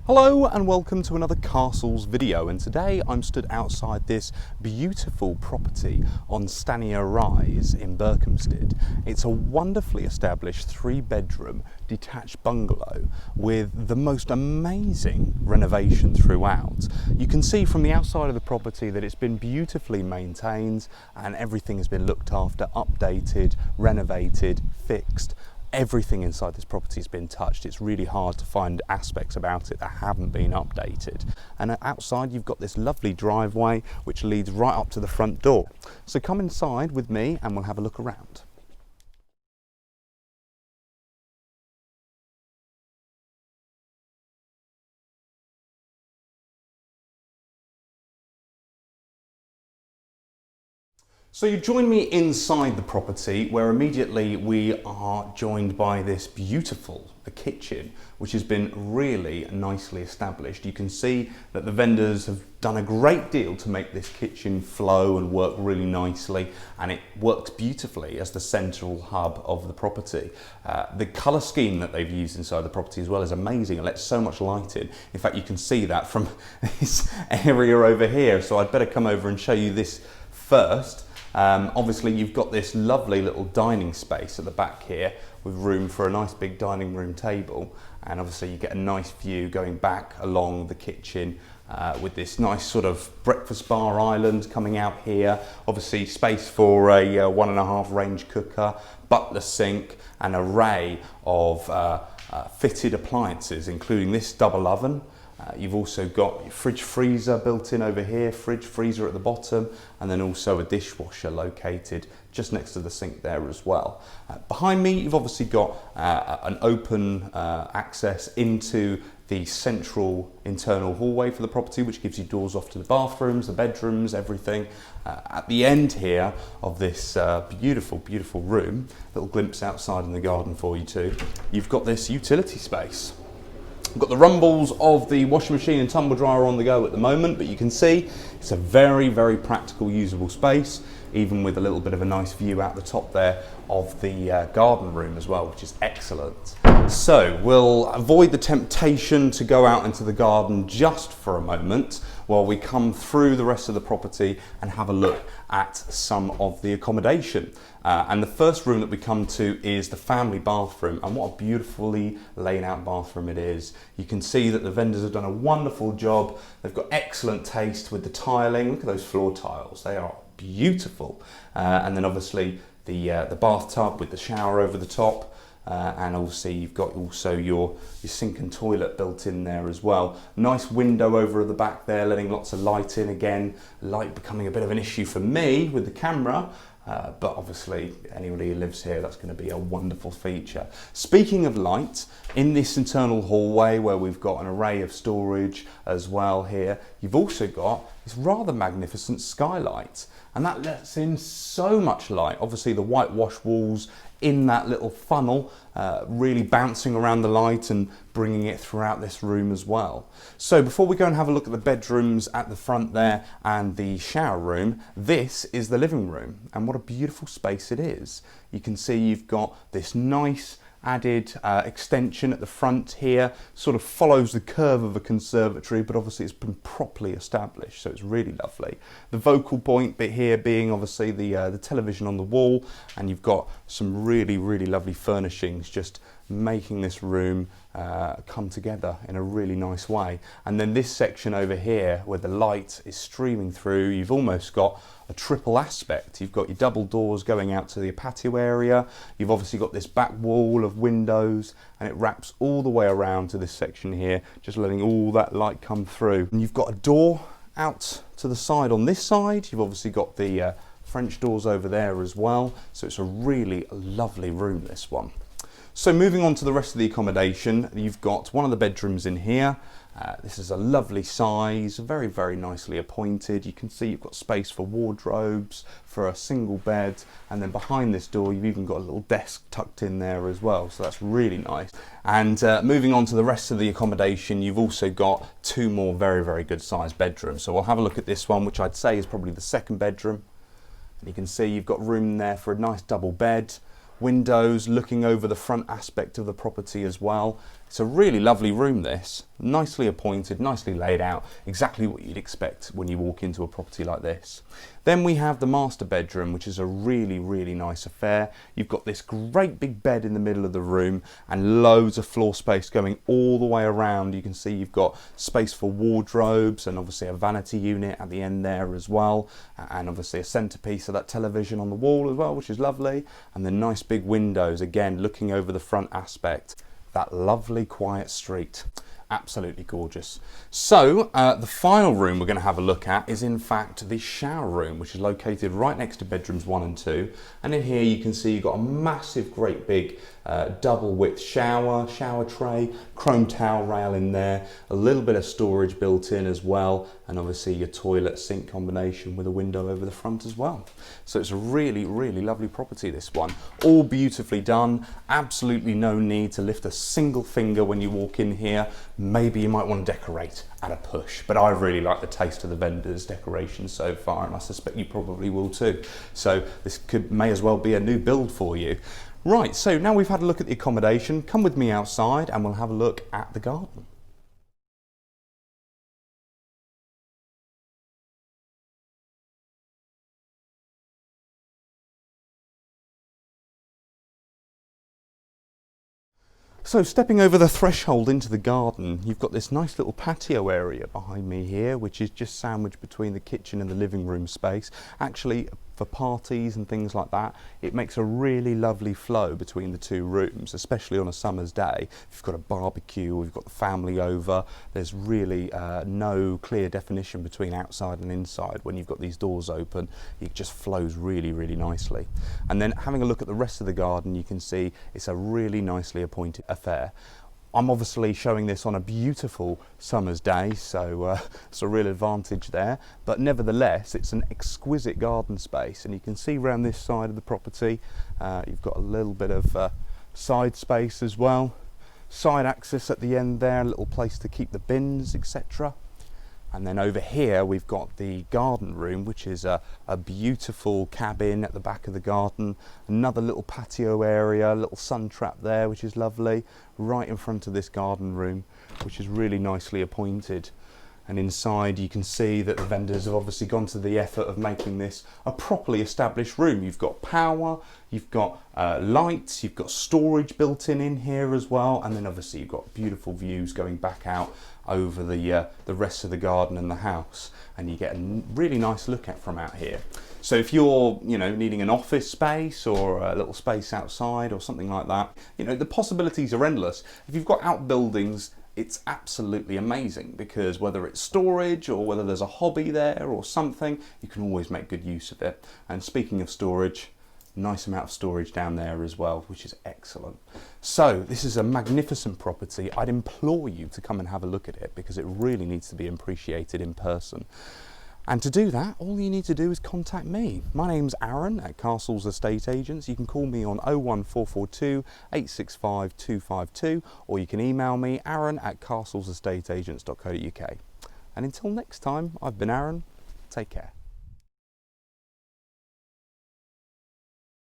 Hello and welcome to another Castles video, and today I'm stood outside this beautiful property on Stanier Rise in Berkhamsted. It's a wonderfully established 3-bedroom detached bungalow with the most amazing renovation throughout. You can see from the outside of the property that it's been beautifully maintained and everything has been looked after, updated, renovated, fixed. Everything inside this property has been touched. It's really hard to find aspects about it that haven't been updated. And outside you've got this lovely driveway which leads right up to the front door. So come inside with me and we'll have a look around. So you join me inside the property where immediately we are joined by this beautiful kitchen which has been really nicely established. You can see that the vendors have done a great deal to make this kitchen flow and work really nicely, and it works beautifully as the central hub of the property. The colour scheme that they've used inside the property as well is amazing. It lets so much light in. In fact, you can see that from this area over here, so I'd better come over and show you this first. Obviously you've got this lovely little dining space at the back here with room for a nice big dining room table, and obviously you get a nice view going back along the kitchen with this nice sort of breakfast bar island coming out here. Obviously space for a 1.5 range cooker, butler sink, an array of fitted appliances including this double oven. You've also got your fridge freezer built in over here, fridge freezer at the bottom, and then also a dishwasher located just next to the sink there as well. Behind me you've obviously got an open access into the central internal hallway for the property, which gives you doors off to the bathrooms, the bedrooms, everything. At the end here of this beautiful room, little glimpse outside in the garden for you too, you've got this utility space. We've got the rumbles of the washing machine and tumble dryer on the go at the moment, but you can see it's a very practical, usable space, even with a little bit of a nice view out the top there of the garden room as well, which is excellent. So we'll avoid the temptation to go out into the garden just for a moment while we come through the rest of the property and have a look at some of the accommodation. And the first room that we come to is the family bathroom, and what a beautifully laid out bathroom it is. You can see that the vendors have done a wonderful job. They've got excellent taste with the tiling. Look at those floor tiles, they are beautiful. And then obviously the bathtub with the shower over the top. And obviously you've got also your sink and toilet built in there as well. Nice window over at the back there, letting lots of light in. Again, light becoming a bit of an issue for me with the camera, but obviously anybody who lives here, that's going to be a wonderful feature. Speaking of light, in this internal hallway where we've got an array of storage as well here, you've also got this rather magnificent skylight, and that lets in so much light. Obviously the whitewash walls in that little funnel, really bouncing around the light and bringing it throughout this room as well. So before we go and have a look at the bedrooms at the front there and the shower room, this is the living room, and what a beautiful space it is. You can see you've got this nice added extension at the front here, sort of follows the curve of a conservatory, but obviously it's been properly established, so it's really lovely. The vocal point bit here being obviously the television on the wall, and you've got some really lovely furnishings just making this room come together in a really nice way. And then this section over here where the light is streaming through, you've almost got a triple aspect. You've got your double doors going out to the patio area, you've obviously got this back wall of windows, and it wraps all the way around to this section here, just letting all that light come through. And you've got a door out to the side on this side. You've obviously got the French doors over there as well, so it's a really lovely room, this one. So moving on to the rest of the accommodation, you've got one of the bedrooms in here. This is a lovely size, very nicely appointed. You can see you've got space for wardrobes, for a single bed, and then behind this door you've even got a little desk tucked in there as well, so that's really nice. And moving on to the rest of the accommodation, you've also got two more very good sized bedrooms. So we'll have a look at this one, which I'd say is probably the second bedroom. And you can see you've got room there for a nice double bed windows looking over the front aspect of the property as well. It's a really lovely room, this. Nicely appointed, nicely laid out, exactly what you'd expect when you walk into a property like this. Then we have the master bedroom, which is a really, really nice affair. You've got this great big bed in the middle of the room and loads of floor space going all the way around. You can see you've got space for wardrobes and obviously a vanity unit at the end there as well, and obviously a centerpiece of that television on the wall as well, which is lovely, and the nice big windows, again looking over the front aspect. That lovely quiet street. Absolutely gorgeous. So the final room we're going to have a look at is in fact the shower room, which is located right next to bedrooms 1 and 2. And in here you can see you've got a massive, great big double width shower tray, chrome towel rail in there, a little bit of storage built in as well, and obviously your toilet sink combination with a window over the front as well. So it's a really, really lovely property, this one. All beautifully done. Absolutely no need to lift a single finger when you walk in here. Maybe you might want to decorate at a push, but I really like the taste of the vendor's decoration so far, and I suspect you probably will too. So this may as well be a new build for you. Right, so now we've had a look at the accommodation, come with me outside and we'll have a look at the garden. So stepping over the threshold into the garden, you've got this nice little patio area behind me here, which is just sandwiched between the kitchen and the living room space. Actually, for parties and things like that, it makes a really lovely flow between the two rooms, especially on a summer's day. If you've got a barbecue or you've got the family over, there's really no clear definition between outside and inside. When you've got these doors open, it just flows really, really nicely. And then having a look at the rest of the garden, you can see it's a really nicely appointed affair. I'm obviously showing this on a beautiful summer's day, so it's a real advantage there, but nevertheless it's an exquisite garden space, and you can see around this side of the property you've got a little bit of side space as well, side access at the end there, a little place to keep the bins, etc. And then over here we've got the garden room, which is a beautiful cabin at the back of the garden. Another little patio area, a little sun trap there, which is lovely, right in front of this garden room, which is really nicely appointed. And inside you can see that the vendors have obviously gone to the effort of making this a properly established room. You've got power, you've got lights, you've got storage built in here as well, and then obviously you've got beautiful views going back out over the rest of the garden and the house, and you get a really nice look at from out here. So if you're needing an office space or a little space outside or something like that, the possibilities are endless. If you've got outbuildings, it's absolutely amazing, because whether it's storage or whether there's a hobby there or something, you can always make good use of it. And speaking of storage, nice amount of storage down there as well, which is excellent. So this is a magnificent property. I'd implore you to come and have a look at it, because it really needs to be appreciated in person. And to do that, all you need to do is contact me. My name's Aaron at Castles Estate Agents. You can call me on 01442 865 252, or you can email me aaron@castlesestateagents.co.uk. And until next time, I've been Aaron. Take care.